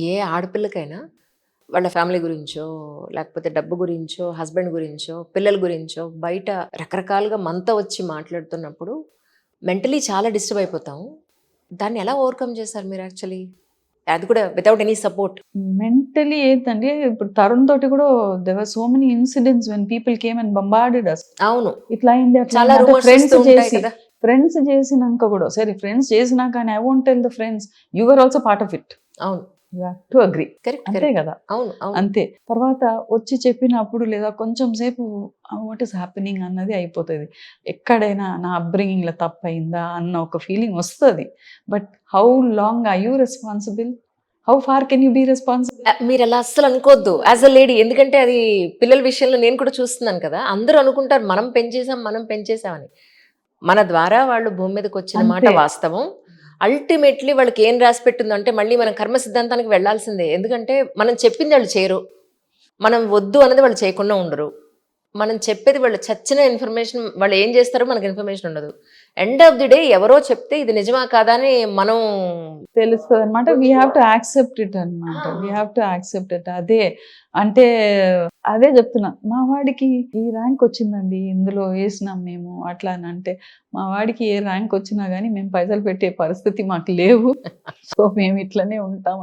ఏ ఆడపిల్లకైనా వాళ్ళ ఫ్యామిలీ గురించో, లేకపోతే డబ్బు గురించో, హస్బెండ్ గురించో, పిల్లల గురించో బయట రకరకాలుగా మనతో వచ్చి మాట్లాడుతున్నప్పుడు మెంటలీ చాలా డిస్టర్బ్ అయిపోతాం. దాన్ని ఎలా ఓవర్‌కమ్ చేశారు మీరు యాక్చువల్లీ? అది కూడా వితౌట్ ఎనీ సపోర్ట్. మెంటలీ ఏంటంటే ఇప్పుడు తరుణ్ తోటి కూడా there were so many incidents when people came and bombarded us. అవును. ఇట్లా అయింది అట్లా చాలా అయింది అంటే రూమర్స్ వస్తూ ఉంటాయి కదా! ఫ్రెండ్స్ చేసినాక కూడా సరే ఫ్రెండ్స్ చేసినాక కానీ I won't tell the friends you are also part of it. అవును. You have to agree. Correct. అంతే కరెక్ట్. కదా. అవును. అవును. అంతే. తర్వాత వచ్చి చెప్పినప్పుడు లేదా కొంచెం సేపు వాట్ ఈస్ హ్యాపెనింగ్ అన్నది అయిపోతుంది. ఎక్కడైనా నా అప్బ్రింగింగ్‌లో తప్పయిందా అన్న ఒక ఫీలింగ్ వస్తది. But how long are you responsible? How far can you be responsible? మీరలా అస్సలు అనుకోవద్దు. As a lady. ఎందుకంటే అది పిల్లల విషయంలో నేను కూడా చూస్తున్నాను కదా! అందరూ అనుకుంటారు మనం పెంచేసాం, మనం పెంచేసామని. మన ద్వారా వాళ్ళు భూమి మీదకొచ్చిన మాట అంతే. వాస్తవం. అల్టిమేట్‌లీ వాళ్ళకి ఏం రాసిపెట్టిందో అంటే మళ్ళీ మనం కర్మ సిద్ధాంతానికి వెళ్ళాల్సిందే. ఎందుకంటే మనం చెప్పింది ఆళ్ళు చేయరు. మనం వద్దు అన్నది వాళ్ళు చేయకుండా ఉండరు. మనం చెప్పేది వాళ్ళు చచ్చిన ఇన్ఫర్మేషన్ వాళ్ళు ఏం చేస్తారో మనకు ఇన్ఫర్మేషన్ ఉండదు. ఎండ్ ఆఫ్ ది డే ఎవరో చెప్తే ఇది నిజమా కాదా అని మనం తెలుస్తదనమాట. We have to accept it అనమాట. We have to accept it. అదే అంటే అదే చెప్తున్నా. మా వాడికి ఈ ర్యాంక్ వచ్చిందండి. ఇందులో ఏసినాం మేము అట్లా అని అంటే, మా వాడికి ఏ ర్యాంక్ వచ్చినా గానీ మేము పైసలు పెట్టే పరిస్థితి మాకు లేవు. సో మేము ఇట్లనే ఉంటాం.